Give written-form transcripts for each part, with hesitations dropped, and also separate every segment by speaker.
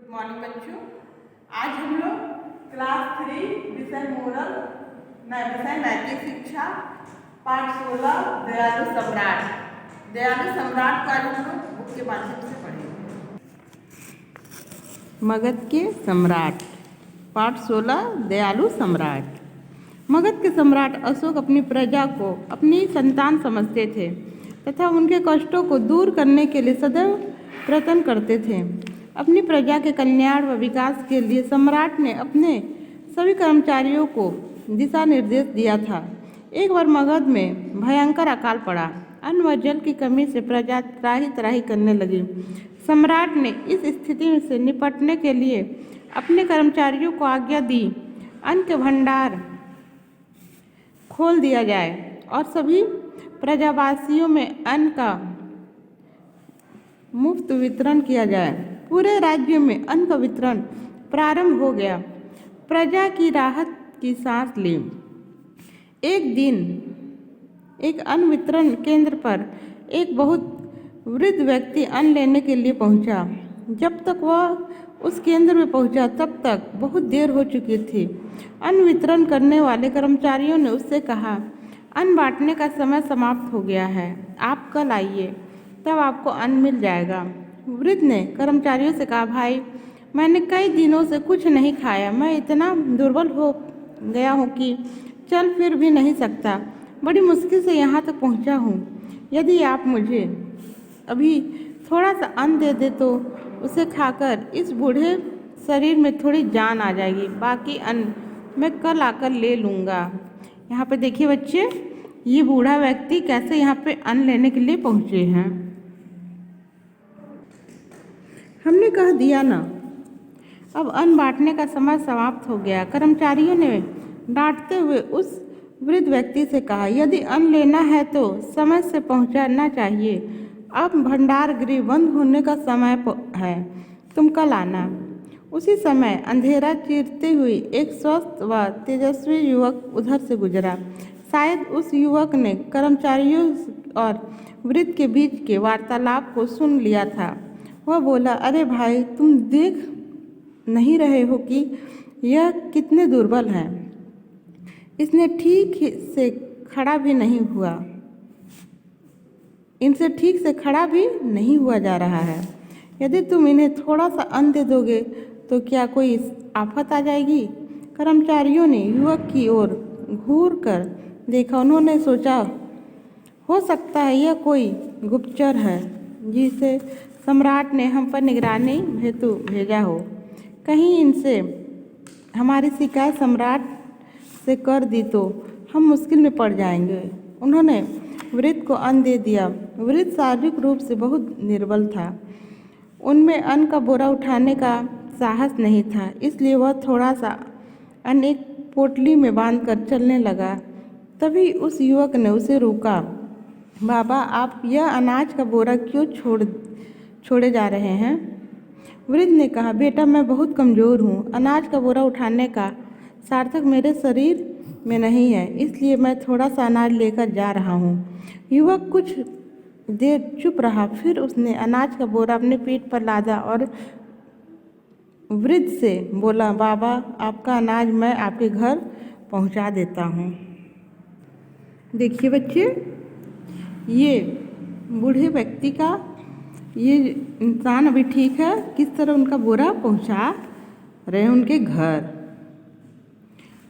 Speaker 1: Good morning बच्चों। आज हम लोग क्लास 3 विषय नैतिक शिक्षा पाठ 16 दयालु सम्राट का हम लोग बुक के माध्यम से पढ़ेंगे। मगध के सम्राट पाठ 16 दयालु सम्राट। मगध के सम्राट अशोक अपनी प्रजा को अपनी संतान समझते थे तथा उनके कष्टों को दूर करने के लिए सदैव प्रयत्न करते थे। अपनी प्रजा के कल्याण व विकास के लिए सम्राट ने अपने सभी कर्मचारियों को दिशा निर्देश दिया था। एक बार मगध में भयंकर अकाल पड़ा। अन्न व जल की कमी से प्रजा त्राही त्राही करने लगी। सम्राट ने इस स्थिति से निपटने के लिए अपने कर्मचारियों को आज्ञा दी, अन्न के भंडार खोल दिया जाए और सभी प्रजावासियों में अन्न का मुफ्त वितरण किया जाए। पूरे राज्य में अन्न का वितरण प्रारंभ हो गया। प्रजा की राहत की सांस ली। एक दिन एक अन्न वितरण केंद्र पर एक बहुत वृद्ध व्यक्ति अन्न लेने के लिए पहुंचा। जब तक वह उस केंद्र में पहुंचा तब तक बहुत देर हो चुकी थी। अन्न वितरण करने वाले कर्मचारियों ने उससे कहा, अन्न बांटने का समय समाप्त हो गया है, आप कल आइए, तब आपको अन्न मिल जाएगा। वृद्ध ने कर्मचारियों से कहा, भाई, मैंने कई दिनों से कुछ नहीं खाया, मैं इतना दुर्बल हो गया हूँ कि चल फिर भी नहीं सकता। बड़ी मुश्किल से यहाँ तक पहुँचा हूँ। यदि आप मुझे अभी थोड़ा सा अन्न दे दे तो उसे खाकर इस बूढ़े शरीर में थोड़ी जान आ जाएगी। बाकी अन्न मैं कल आकर ले लूँगा। यहाँ पे देखिए बच्चे, ये बूढ़ा व्यक्ति कैसे यहाँ पे अन्न लेने के लिए पहुँचे हैं। हमने कह दिया ना, अब अन्न बांटने का समय समाप्त हो गया। कर्मचारियों ने डांटते हुए उस वृद्ध व्यक्ति से कहा, यदि अन्न लेना है तो समय से पहुंचाना चाहिए। अब भंडार गृह बंद होने का समय है, तुम कल आना। उसी समय अंधेरा चीरते हुए एक स्वस्थ व तेजस्वी युवक उधर से गुजरा। शायद उस युवक ने कर्मचारियों और वृद्ध के बीच के वार्तालाप को सुन लिया था। वह बोला, अरे भाई, तुम देख नहीं रहे हो कि यह कितने दुर्बल हैं। इसने ठीक से खड़ा भी नहीं हुआ इनसे ठीक से खड़ा भी नहीं हुआ जा रहा है। यदि तुम इन्हें थोड़ा सा अन्न दे दोगे तो क्या कोई आफत आ जाएगी? कर्मचारियों ने युवक की ओर घूर कर देखा। उन्होंने सोचा, हो सकता है यह कोई गुप्तचर है जिसे सम्राट ने हम पर निगरानी हेतु भेजा हो। कहीं इनसे हमारी शिकायत सम्राट से कर दी तो हम मुश्किल में पड़ जाएंगे। उन्होंने वृद्ध को अन्न दे दिया। वृद्ध शारीरिक रूप से बहुत निर्बल था। उनमें अन्न का बोरा उठाने का साहस नहीं था, इसलिए वह थोड़ा सा अन्न एक पोटली में बांधकर चलने लगा। तभी उस युवक ने उसे रोका। बाबा, आप यह अनाज का बोरा क्यों छोड़े जा रहे हैं? वृद्ध ने कहा, बेटा, मैं बहुत कमज़ोर हूँ। अनाज का बोरा उठाने का सार्थक मेरे शरीर में नहीं है, इसलिए मैं थोड़ा सा अनाज लेकर जा रहा हूँ। युवक कुछ देर चुप रहा, फिर उसने अनाज का बोरा अपने पीठ पर लादा और वृद्ध से बोला, बाबा, आपका अनाज मैं आपके घर पहुँचा देता हूँ। देखिए बच्चे, ये बूढ़े व्यक्ति का ये इंसान अभी ठीक है, किस तरह उनका बोरा पहुंचा रहे हैं उनके घर।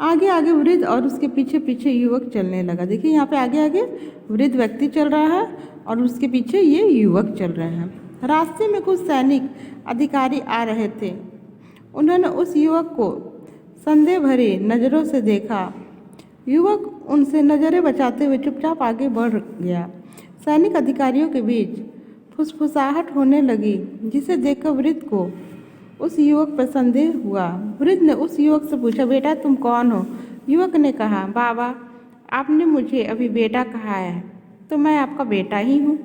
Speaker 1: आगे आगे वृद्ध और उसके पीछे पीछे युवक चलने लगा। देखिए यहाँ पे आगे आगे वृद्ध व्यक्ति चल रहा है और उसके पीछे ये युवक चल रहे हैं। रास्ते में कुछ सैनिक अधिकारी आ रहे थे। उन्होंने उस युवक को संदेह भरी नज़रों से देखा। युवक उनसे नज़रें बचाते हुए चुपचाप आगे बढ़ गया। सैनिक अधिकारियों के बीच फुसफुसाहट होने लगी, जिसे देखकर वृद्ध को उस युवक पर संदेह हुआ। वृद्ध ने उस युवक से पूछा, बेटा, तुम कौन हो? युवक ने कहा, बाबा, आपने मुझे अभी बेटा कहा है तो मैं आपका बेटा ही हूँ।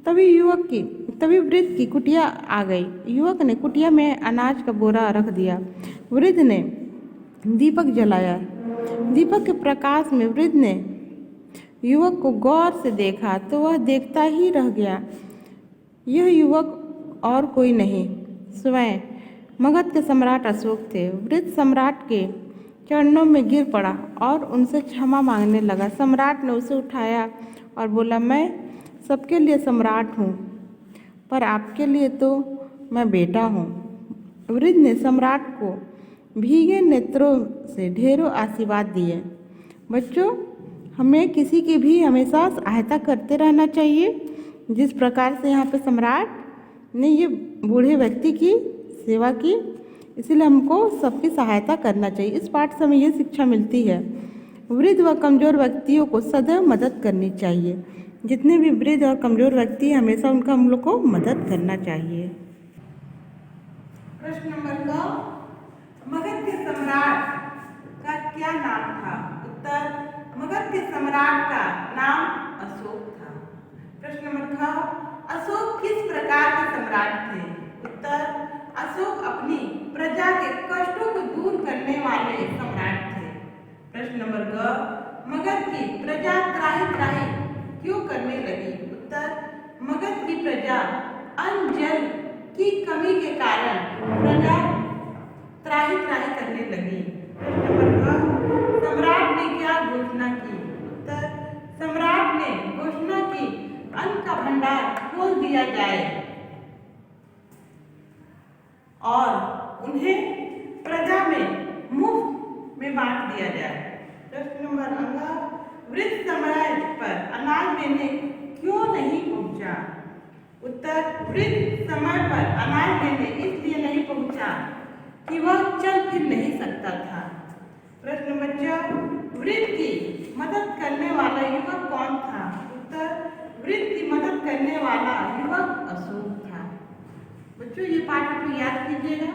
Speaker 1: तभी वृद्ध की कुटिया आ गई। युवक ने कुटिया में अनाज का बोरा रख दिया। वृद्ध ने दीपक जलाया। दीपक के प्रकाश में वृद्ध ने युवक को गौर से देखा तो वह देखता ही रह गया। यह युवक और कोई नहीं, स्वयं मगध के सम्राट अशोक थे। वृद्ध सम्राट के चरणों में गिर पड़ा और उनसे क्षमा मांगने लगा। सम्राट ने उसे उठाया और बोला, मैं सबके लिए सम्राट हूँ, पर आपके लिए तो मैं बेटा हूँ। वृद्ध ने सम्राट को भीगे नेत्रों से ढेरों आशीर्वाद दिए। बच्चों, हमें किसी की भी हमेशा सहायता करते रहना चाहिए। जिस प्रकार से यहाँ पे सम्राट ने ये बूढ़े व्यक्ति की सेवा की, इसलिए हमको सबकी सहायता करना चाहिए। इस पाठ से हमें ये शिक्षा मिलती है, वृद्ध व कमज़ोर व्यक्तियों को सदैव मदद करनी चाहिए। जितने भी वृद्ध और कमज़ोर व्यक्ति हैं, हमेशा उनका हम लोग को मदद करना चाहिए। प्रश्न नंबर 9, मगध के सम्राट का क्या नाम था? उत्तर, मगध के सम्राट का नाम अशोक था। प्रश्न नंबर 10, अशोक किस प्रकार के सम्राट थे? उत्तर, अशोक अपनी प्रजा के कष्टों को दूर करने वाले सम्राट थे। प्रश्न नंबर 11, मगध की प्रजा त्राहि त्राहि क्यों करने लगी? उत्तर, मगध की प्रजा अन्न जल की कमी के कारण प्रजा त्राहि त्राहि करने लगी। प्रश्न नंबर 12, सम्राट ने क्या घोषणा की? उत्तर, सम्राट ने घोषणा की अन्न का भंडार खोल दिया जाए और उन्हें प्रजा में मुफ्त में बांट दिया जाए। प्रश्न नंबर 15, वृद्ध समय पर अनाज लेने क्यों नहीं पहुंचा? उत्तर, वृद्ध समय पर अनाज लेने इसलिए नहीं पहुंचा कि वह चल फिर नहीं सकता था। प्रश्न नंबर 4, वृद्ध की मदद करने वाला युवक कौन था? उत्तर, वृद्ध की मदद करने वाला युवक अशोक था। बच्चों, ये पाठ आप याद कीजिएगा।